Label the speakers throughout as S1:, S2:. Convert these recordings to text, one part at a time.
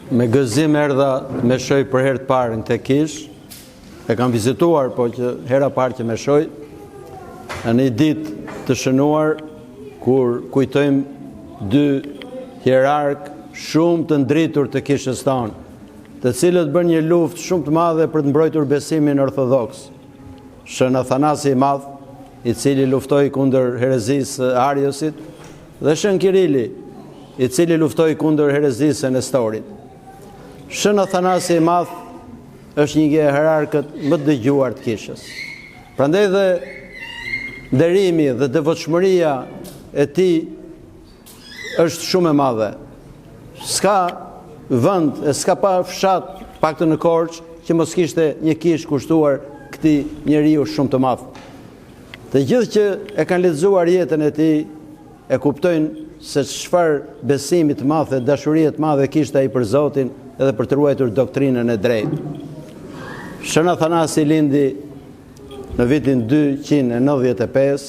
S1: Me gëzim erdha me shoj për herë të parë në këtë kish. E kam vizituar, po që hera parë që me shoj, në një ditë të shënuar, kur kujtojmë dy hierark shumë të ndritur të kishës tonë, të cilët bën një luftë shumë të madhe për të mbrojtur besimin ortodoks. Shën Athanasi i Madh, i cili luftoi kundër herezisë Ariosit, dhe Shën Kirili, i cili luftoi kundër herezisë Nestorit. Shën Athanasi i Madh është një nga hierarkët më të dëgjuar të kishës. Prandaj dhe nderimi dhe devotshmëria e tij është shumë e madhe. S'ka vend, s'ka pa fshat, paktën në Korçë, që mos kishte një kish kushtuar këtij njeriu shumë të madh. Të gjithë që e kanë lexuar jetën e tij e kuptojnë se çfarë besimi të madh dhe dashurie të madhe kishte ai për Zotin edhe për të ruajtur doktrinën e drejtë. Shën Athanasi lindi në vitin 295,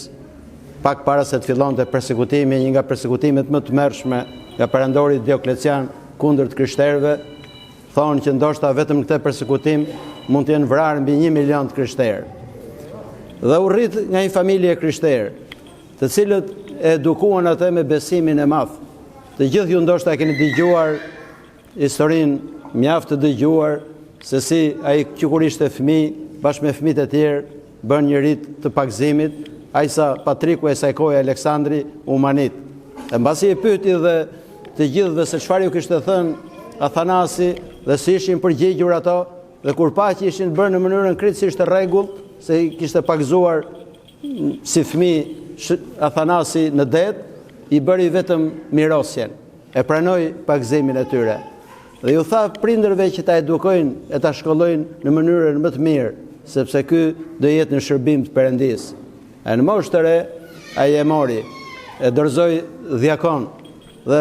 S1: pak para se të fillonte persekutimi, një nga persekutimet më të tmerrshme nga perandori Dioklecian kundër të krishterëve. Thonë që ndoshta vetëm këtë persekutim mund të jenë vrarë mbi 1 milion të krishterë. Dhe u rrit nga një familje krishterë, të cilët e edukuan atë me besimin e madh. Të gjithë ju ndoshta keni dëgjuar historinë mjaft të dëgjuar se si ai kur ishte fëmijë, bashkë me fëmijët e tjerë, bën një rit të pagëzimit, ai sa Patriku e saj kohe Aleksandri Umanit. E mbasi e pyeti dhe të gjithëve se çfarë ju kishte thënë Athanasi dhe si ishin përgjigjur ato, dhe kur pa që ishin bërë në mënyrën krejtësisht të rregullt, se i kishte pagëzuar si fëmijë Athanasi në det, i bëri vetëm mirosjen, e pranoi pagëzimin e tyre. Dhe ju tha prindërve që ta edukojnë e ta shkollojnë në mënyrën më të mirë, sepse ky do jetë në shërbim të Perëndisë. E në moshë të re, ai e mori, e dorëzoi dhjakon dhe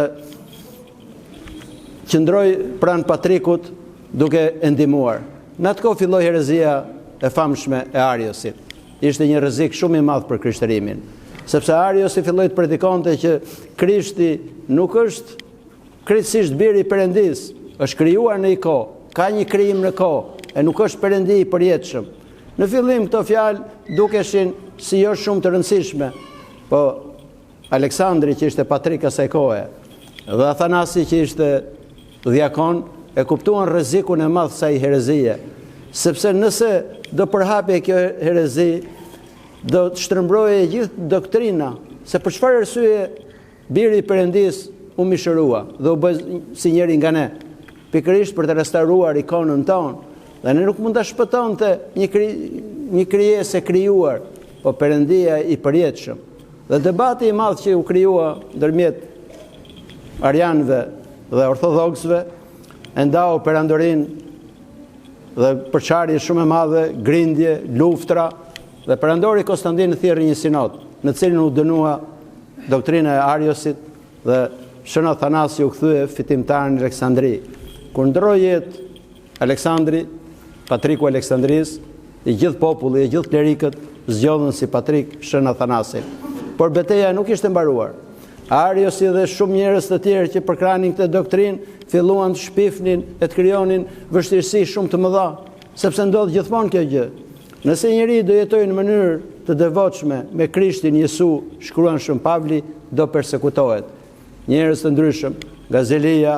S1: qëndroi pranë Patrikut duke e ndihmuar. Në atë kohë filloi herezia e famshme e Ariosit. Ishte një rrezik shumë i madh për krishtërimin, sepse Ariosi filloi të predikonte që Krishti nuk është krejtësisht biri i Perëndisë, është krijuar në një kohë, ka një krijim në kohë, e nuk është Perëndi i përjetshëm. Në fillim këto fjalë dukeshin si jo shumë të rëndësishme, po Aleksandri që ishte patrik asaj kohe dhe Athanasi që ishte dhjakon e kuptuan rrezikun e madh kësaj herezie, sepse nëse do përhapej kjo herezi, do të shtrëmbrohej gjithë doktrina, se për çfarë arsye biri i Perëndisë u mishërua dhe u bë si njëri nga ne, pikërisht për të restauruar ikonën tonë, dhe ne nuk mund ta shpëtonte një krijesë e krijuar, po Perëndia i përjetshëm. Dhe debati i madh që u krijua ndërmjet arianëve dhe ortodoksëve e ndau perandorinë dhe përçarje shumë e madhe, grindje, luftra, dhe perandori Konstantin thirrri një sinod, në cilin u dënua doktrina e Ariosit dhe Shën Athanasi u kthye fitimtar në Aleksandri. Kur ndroi jetë Aleksandri, Patriku Aleksandris, i gjithë populli, i gjithë klerikët zgjodhën si Patrik Shën Athanasi. Por betejë nuk ishte mbaruar. Ariosi dhe shumë njerëz të tjerë që përkranin këtë doktrinë filluan të shpifnin e të krijonin vështirësi shumë të mëdha, sepse ndodh gjithmonë kjo gjë. Nëse njëri do jetojë në mënyrë të devotshme me Krishtin Jesu, shkruan Shën Pavli, do persekutohet. Njerëz të ndryshëm, nga zelia,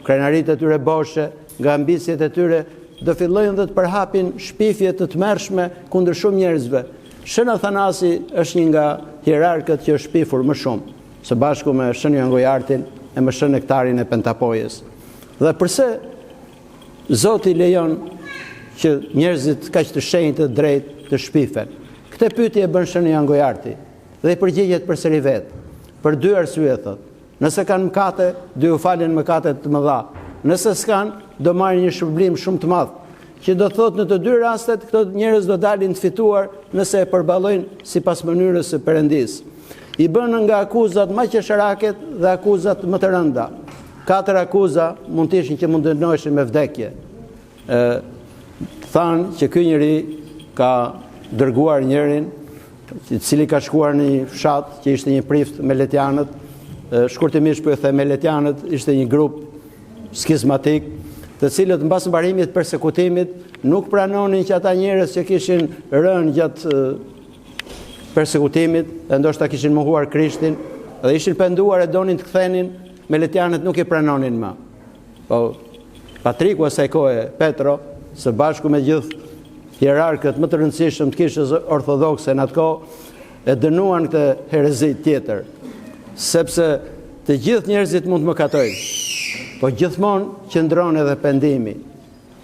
S1: krenaritë e tyre boshe, nga ambicjet e tyre, do fillojnë dhe të përhapin shpifje të tmerrshme kundër shumë njerëzve. Shën Athanasi është një nga hierarkët që është shpifur më shumë, së bashku me Shën Jan Gojartin e me Shën Nektarin e Pentapojës. Dhe përse Zoti lejon që njerëzit kaq të shenjtë të drejtë të shpifen? Këtë pyetje bën Shën Jan Gojarti dhe i përgjigjet përsëri vetë, për dy arsye thotë. Nëse kanë mëkate, do ju falen mëkatet të mëdha. Nëse s'kan, do marrin një shpërblim shumë të madh, që do thotë në të dy rastet këto njerëz do dalin të fituar nëse e përballojnë sipas mënyrës së Perëndisë. I bën nga akuzat maqesharaket dhe akuzat më të rënda. 4 akuza mund të ishin që mund të dënoheshin me vdekje. Thanë që ky njeri ka dërguar njërin, i cili ka shkuar në një fshat që ishte një prift me letianët, shkurtimisht po e them, meletianët ishte një grup skizmatik të cilët mbas mbarimit të persekutimit nuk pranonin që ata njerëz që kishin rënë gjatë persekutimit, e ndoshta kishin mohuar Krishtin dhe ishin penduar e donin të kthenin, meletianët nuk i pranonin më. Po Patriku asaj kohe, Petro, së bashku me gjithë hierarkët më të rëndësishëm të kishës ortodokse në atë kohë, e dënuan këtë herezi tjetër, sepse të gjithë njerëzit mund të mëkatojnë, po gjithmonë qëndron edhe pendimi.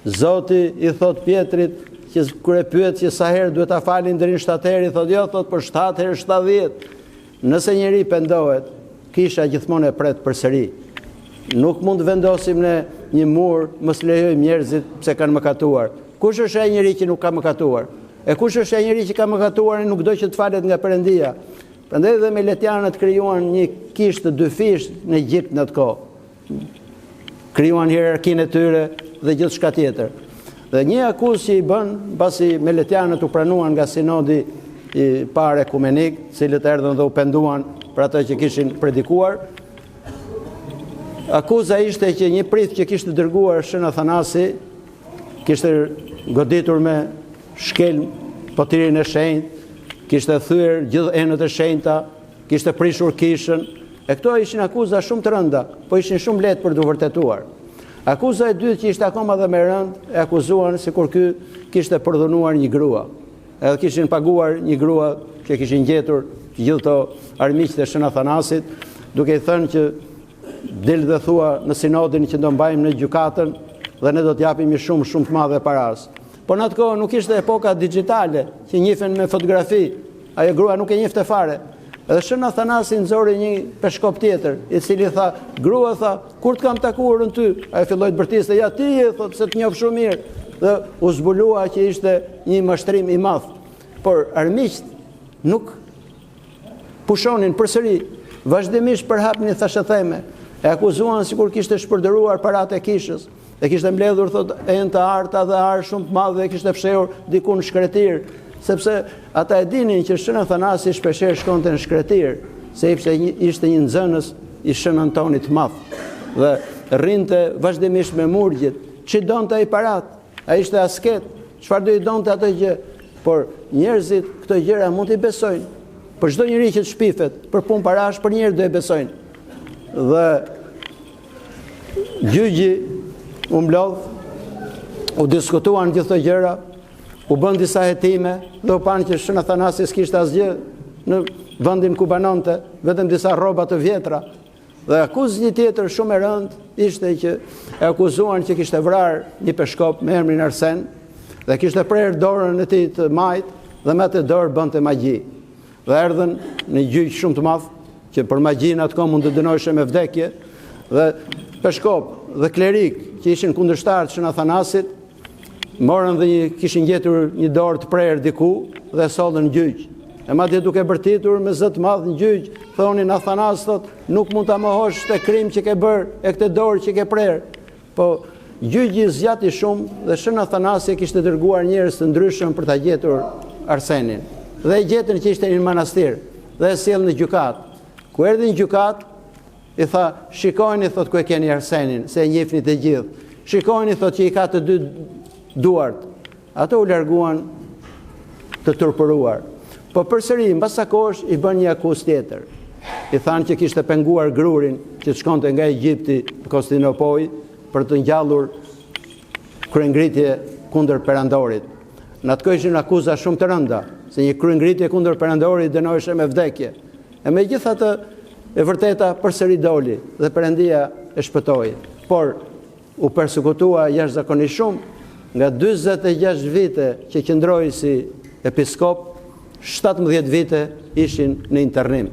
S1: Zoti i thot Pjetrit, që kur e pyet që sa herë duhet ta falin deri në 7 herë, i thot jo, thot për 7 herë 70. Nëse njeri pendohet, kisha gjithmonë e pret përsëri. Nuk mund të vendosim në një mur, mos lejojmë njerëzit pse kanë mëkatuar. Kush është ai njeri që nuk ka mëkatuar? E kush është ai njeri që ka mëkatuar e nuk do që të falet nga Perëndia? Prandaj dhe meletianët krijuan një kishë të dy fish në Egjipt në atë kohë. Krijuan hierarkinë e tyre dhe gjithçka tjetër. Dhe një akuzë që i bën, pasi meletianët u pranuan nga sinodi i parë ekumenik, cilët erdhën dhe u penduan për ato që kishin predikuar, akuza ishte që një prith që kishte dërguar Shën Athanasi, kishte goditur me shkelm potirin e shenjtë, kishte thyer gjithë enët e shenjta, kishte prishur kishën, e këto ishin akuza shumë të rënda, po ishin shumë lehtë për të vërtetuar. Akuza e dytë që ishte akoma dhe me rënd, e akuzuan sikur ky kishte përdhunuar një grua. Edhe kishin paguar një grua që kishin gjetur gjithë to armiqtë e Shën Athanasit, duke i thënë që del dhe thua në sinodin që do mbajmë në gjykatën dhe ne do t'japim një shumë të madhe paras. Po në atë kohë nuk ishte epoka digjitale që njihen me fotografi, ajo grua nuk e njihte fare. Edhe Shën Athanasi nxori një peshkop tjetër, i cili tha, grua tha, kur të kam takuar në ty? Ai filloi të bërtiste, ja ti e thot se të njoh shumë mirë. Dhe u zbulua që ishte një mashtrim i madh. Por armiqt nuk pushonin përsëri, vazhdimisht përhapnin thashë theme, e akuzuan sikur kishte shpërdoruar paratë e kishës, e kishte mbledhur thot enë të arta dhe arë shumë të madhe dhe kishte fshehur diku në shkretir, sepse ata e dinin që Shën Athanasi shpeshherë shkonte në shkretir, sepse ishte një nxënës i Shën Antonit të madh dhe rrinte vazhdimisht me murgjit, që donte ai parat, ai ishte asket, çfarë do i donte atë gjë, por njerëzit këto gjëra mund t'i besojnë. Për çdo njeri që të shpifet, për punë parash, për njerëz do e besojnë. Dhe gjyqi u mblodh, u diskutuan gjithë këto gjëra, u bën disa hetime dhe u panë që Shën Athanasi s'kishte asgjë në vendin ku banonte, vetëm disa rroba të vjetra. Dhe akuzë një tjetër shumë e rëndë ishte që e akuzuan që kishte vrarë një peshkop me emrin Arsen dhe kishte prerë dorën e tij të majtë dhe me atë dorë bënte magji. Dhe erdhën në gjyq shumë të madh që për magjinë atë kohë mund të dënoheshe me vdekje dhe peshkop dhe klerik që ishin kundërshtar të Shën Athanasit morën dhe kishin gjetur një dorë të prerë diku dhe sollën në gjyq. E madje duke bërtitur me zë të madh në gjyq, thonin Athanas thot, nuk mund ta mohosh këtë krim që ke bërë e këtë dorë që ke prerë. Po gjyqi zgjati shumë dhe Shën Athanasi kishte dërguar njerëz të ndryshëm për ta gjetur Arsenin. Dhe e gjetën që ishte në manastir dhe e sjell në gjykat. Ku erdhi në gjykat, i tha, shikojni thot ku e keni Arsenin, se e njihni të gjithë. Shikojni thot që i ka të dy duart. Ato u larguan të turpëruar. Po përsëri mbas sa kohësh i bën një akuzë tjetër. I thanë që kishte penguar grurin që të shkonte nga Egjipti në Konstantinopol për të ngjallur kryengritje kundër perandorit. Në atë kohë ishin akuza shumë të rënda, se një kryengritje kundër perandorit dënoheshe me vdekje. E megjithatë e vërteta përsëri doli dhe Perëndia e shpëtoi. Por u persekutua jashtëzakonisht shumë, nga 46 vite që qëndroi si episkop, 17 vite ishin në internim.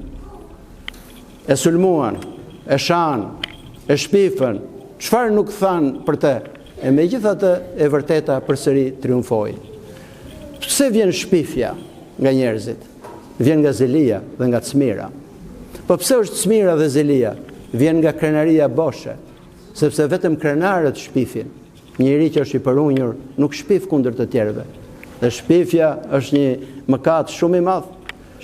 S1: E sulmuan, e shan, e shpifën, çfarë nuk thanë për të, e megjithatë e vërteta përsëri triumfoi. Pse vjen shpifja nga njerëzit? Vjen nga zelia dhe nga çmira. Po pse është çmira dhe zelia? Vjen nga krenaria boshe, sepse vetëm krenarët shpifin. Njëri që është i përunjur nuk shpif kundër të tjerëve. Dhe shpifja është një mëkat shumë i madh.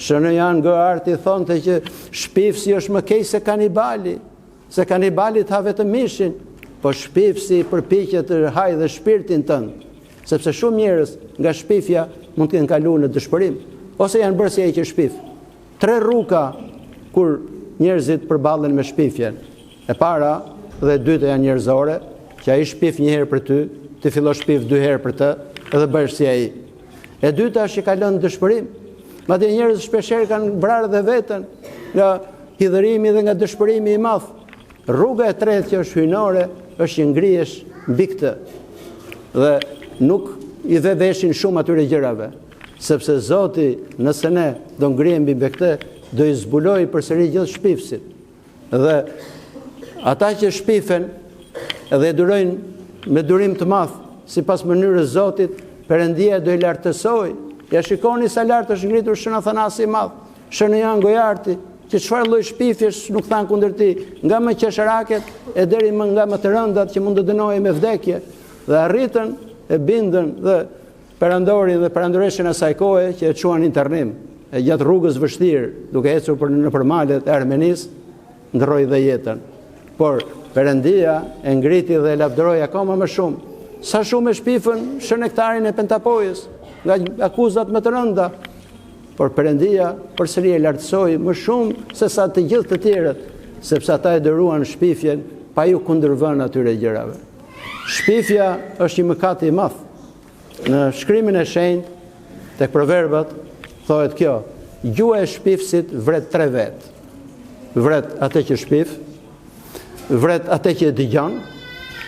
S1: Shënë Jan Goarti thonte që shpifsi është më keq se kanibali, se kanibali ha vetëm mishin, po shpifsi përpiqet të hajë dhe shpirtin tënd, sepse shumë njerëz nga shpifja mund të kenë kaluar në dëshpërim, ose janë bërë si ai që shpif. 3 rruga kur njerëzit përballen me shpifjen. E para dhe e dyta janë njerëzore, që ai shpif një herë për ty, ti fillosh shpif 2 herë për të, edhe bëhesh si ai. E dyta është që ka lënë dëshpërim. Madje njerëz shpeshherë kanë vrarë dhe veten nga hidhërimi dhe nga dëshpërimi i madh. Rruga e tretë që është hyjnore është që ngrihesh mbi këtë. Dhe nuk i dhe veshin shumë atyre gjërave, sepse Zoti, nëse ne do ngrihemi mbi këtë, do i zbuloj përsëri gjithë shpifësit. Dhe ata që shpifen edhe e durojnë me durim të madh, sipas mënyrës Zotit, Perëndia do i lartësoj. Ja shikoni sa lart është ngritur Shën Athanasi i Madh, Shën Jan Gojarti, që çfarë lloj shpifjesh nuk than kundër ti, nga më qesharaket e deri më nga më të rëndat që mund të dënojë me vdekje, dhe arritën e bindën dhe perandorin dhe perandoreshen e saj kohe që e quan internim, e gjatë rrugës vështirë, duke ecur nëpër malet e Armenisë, ndroi dhe jetën. Por Perëndia e ngriti dhe e lavdëroi akoma më shumë. Sa shumë e shpifën shënektarin e Pentapojës nga akuzat më të rënda, por Perëndia përsëri e lartësoi më shumë se sa të gjithë të tjerët, sepse ata e dëruan shpifjen pa ju kundërvënë atyre gjërave. Shpifja është një mëkat i madh. Në shkrimin e shenjtë tek Proverbat thohet kjo: gjua e shpifësit vret 3 vet. Vret atë që shpif, vret atë që dëgjon,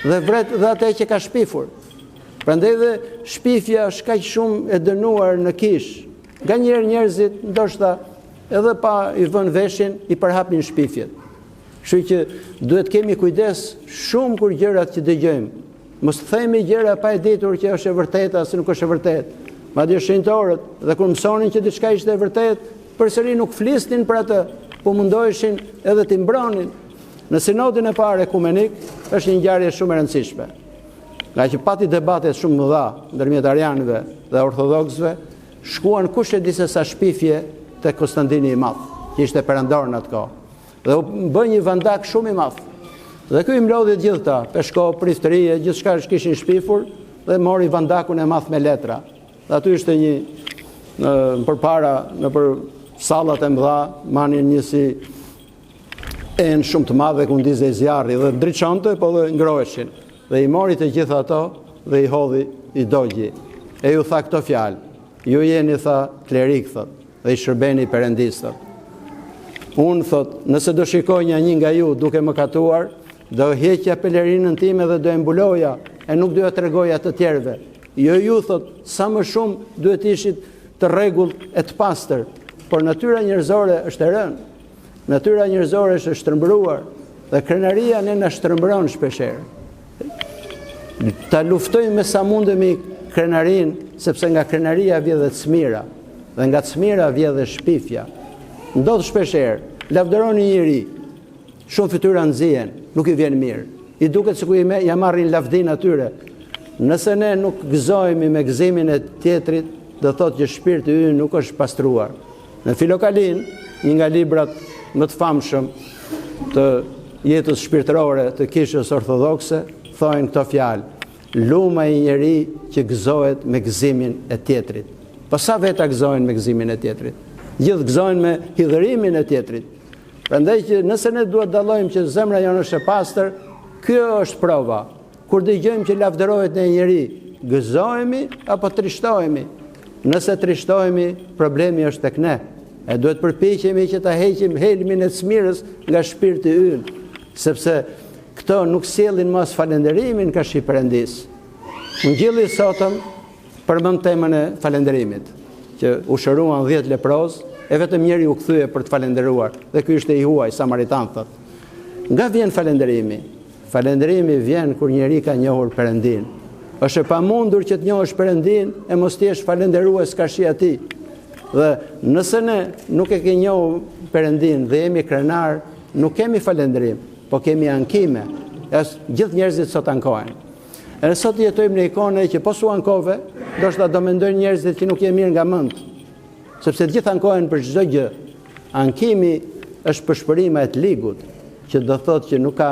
S1: dhe vret dhe atë që ka shpifur. Prandaj dhe shpifja është kaq shumë e dënuar në kish. Nganjëherë njerëzit ndoshta edhe pa i vënë veshin i përhapin shpifjet. Kështu që duhet kemi kujdes shumë kur gjërat që dëgjojmë. Mos themi gjëra pa e ditur që është e vërteta ose nuk është e vërtetë. Madje shenjtorët dhe kur mësonin që diçka ishte e vërtetë, përsëri nuk flisnin për atë, po mundoheshin edhe t'i mbronin. Në sinodin e parë ekumenik është një ngjarje shumë e rëndësishme. Nga që pati debate shumë mëdha ndërmjet arianëve dhe ortodoksëve, shkuan kush e di se sa shpifje te Konstantini i Madh, që ishte perandor në atë kohë. Dhe u bë një vandak shumë i madh. Dhe ky i mlodhi të gjitha, peshkop, priftërie, gjithçka që kishin shpifur, dhe mori vandakun e madh me letra. Dhe aty ishte një përpara nëpër sallat e mëdha, manin një si enë shumë të madhe ku ndizej zjarri dhe ndriçonte, po dhe ngroheshin. Dhe i mori të gjitha ato dhe i hodhi i dogji. E ju tha këto fjalë: ju jeni, tha, klerik, thot, dhe i shërbeni Perëndis, thot. Unë, thot, nëse do shikoj një nga ju duke më katuar, do heqja pelerinën time dhe do e mbuloja, e nuk do ja tregoja të tjerëve. Jo ju, thot, sa më shumë duhet ishit të rregullt e të pastër, por natyra njerëzore është e rënë. Natyra njerëzore është e shtrëmbruar dhe krenaria ne na shtrëmbron shpeshherë. Ta luftojmë me sa mundemi krenarin, sepse nga krenaria vjen dhe çmira, dhe nga çmira vjen dhe shpifja. Ndodh shpeshherë, lavdëroni njëri, shumë fytyra nxjihen, nuk i vjen mirë. I duket sikur ja marrin lavdin atyre. Nëse ne nuk gëzohemi me gëzimin e tjetrit, do thotë që shpirti ynë nuk është pastruar. Në Filokalin, një nga librat më të famshëm të jetës shpirtërore të kishës ortodokse, thojnë këto fjalë: luma i njeri që gëzohet me gëzimin e tjetrit. Po sa veta gëzohen me gëzimin e tjetrit? Gjithë gëzohen me hidhërimin e tjetrit. Prandaj që nëse ne duhet dallojmë që zemra jonë është e pastër, kjo është prova. Kur dëgjojmë që lavdërohet në njeri, gëzohemi apo trishtohemi? Nëse trishtohemi, problemi është tek ne. E duhet përpiqemi që ta heqim helmin e çmirës nga shpirti ynë, sepse këto nuk sjellin mos falënderimin ka shi Perëndis. Ungjilli sotëm përmend temën e falënderimit, që u shëruan 10 leproz, e vetëm njëri u kthye për të falënderuar, dhe ky ishte i huaj samaritan, thot. Nga vjen falënderimi? Falënderimi vjen kur njeri ka njohur Perëndin. Është e pamundur që të njohësh Perëndin e mos t'jesh falënderues ka shi atij. Dhe nëse ne nuk e ke njohur Perëndin dhe jemi krenar, nuk kemi falënderim, po kemi ankime. Gjithë njerëzit sot ankohen. E sot jetojmë në ikone që po su ankove, ndoshta do mendojnë njerëzit që nuk je mirë nga mend. Sepse gjithë ankohen për çdo gjë. Ankimi është përshpërima e të ligut, që do thotë që nuk ka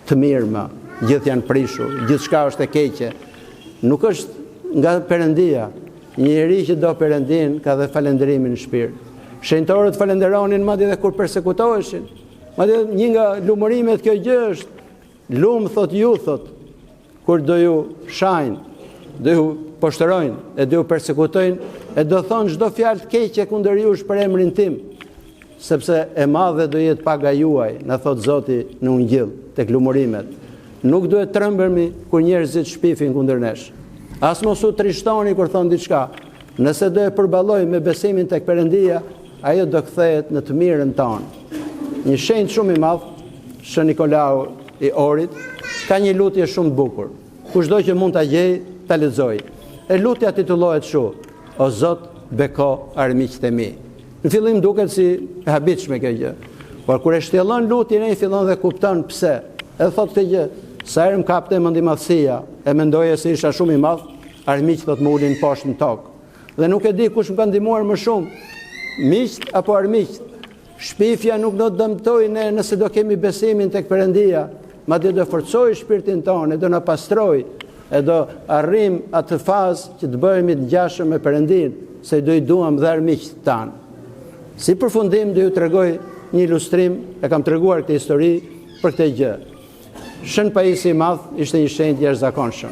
S1: të mirë më, gjithë janë prishur, gjithçka është e keqe. Nuk është nga Perëndia. Një njeri që do Perëndin ka dhe falënderimin në shpirt. Shenjtorët falenderonin madje edhe kur persekutoheshin. Madje një nga lumërimet kjo gjë është, lumë thot ju thot, kur do ju shajnë, do ju poshtërojnë, e do ju persekutojnë, e do thonë çdo fjalë të keqe kundër jush për emrin tim, sepse e madhe do jetë paga juaj, na thot Zoti në Ungjil, tek lumërimet. Nuk duhet trembërmi kur njerëzit shpifin kundër nesh. As mos u trishtoni kur thon diçka. Nëse do e përballoj me besimin tek Perëndia, ajo do kthehet në të mirën tonë. Një shenjë shumë i madh, Shën Nikolau i Orit, ka një lutje shumë të bukur. Kushdo që mund ta gjej, ta lexoj. E lutja titullohet kështu: O Zot, beko armiqtë e mi. Në fillim duket si e habitshme kjo gjë, por kur e shtjellon lutjen ai fillon dhe kupton pse. E thot këtë gjë: sa herë më kapte mendimadhësia, e mendoje se isha shumë i madh, armiqtë thot më ulin poshtë në tokë. Dhe nuk e di kush më ka ndihmuar më shumë, miqt apo armiqt. Shpifja nuk do të dëmtojë ne nëse do kemi besimin tek Perëndia, madje do forcojë shpirtin tonë, do na pastrojë, e do arrim atë fazë që të bëhemi të ngjashëm me Perëndin, se do i duam dhe armiqt tanë. Si përfundim do ju tregoj një ilustrim, e kam treguar këtë histori për këtë gjë. Shën Pajisi i Madh ishte një shenjtë jashtëzakonshëm.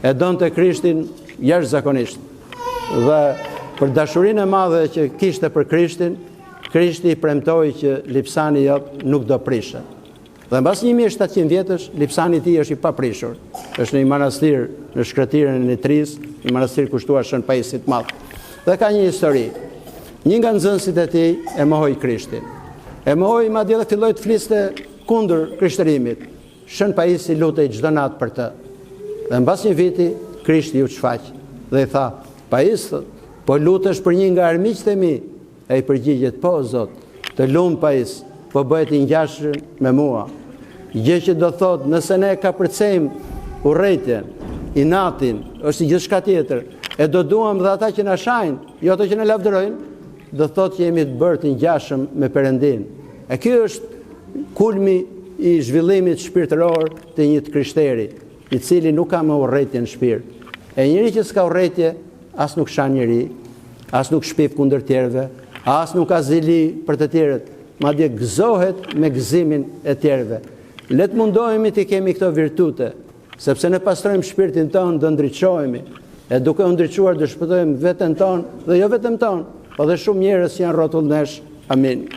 S1: E donte Krishtin jashtëzakonisht. Dhe për dashurinë e madhe që kishte për Krishtin, Krishti i premtoi që lipsani jot nuk do prishet. Dhe mbas 1700 vjetësh, lipsani i tij është i paprishur. Është në një manastir në shkretirën e Nitris, një manastir kushtuar Shën Pajisit të Madh. Dhe ka një histori. Një nga nxënësit e tij e mohoi Krishtin. E mohoi madje edhe filloi të fliste kundër krishtërimit. Shën Pajisi lutej çdo natë për të. Dhe mbas një viti, Krishti u shfaq dhe i tha: Pajis, po lutesh për një nga armiqtë e mi? E i përgjigjet: po, Zot, të lumë Pajis, po bëhet i ngjashëm me mua. Gjë që do thot, nëse ne ka përcejmë urrejtjen, inatin, është gjithçka tjetër, e do duam dhe ata që na shajnë, jo ato që na lavdërojnë, do thot që jemi të bërë të ngjashëm me Perëndin. E ky është kulmi i zhvillimit shpirtëror të një krishteri, i cili nuk ka më urrejtje në shpirt. E njëri që s'ka urrejtje, as nuk shan njëri, as nuk shpif kundër tjerëve, as nuk ka zili për të tjerët, madje gëzohet me gëzimin e tjerëve. Le të mundohemi të kemi këto virtute, sepse ne pastrojmë shpirtin tonë, do ndriçohemi, e duke u ndriçuar do shpëtojmë veten tonë dhe jo vetëm tonë, por edhe shumë njerëz që janë rrotull nesh. Amin.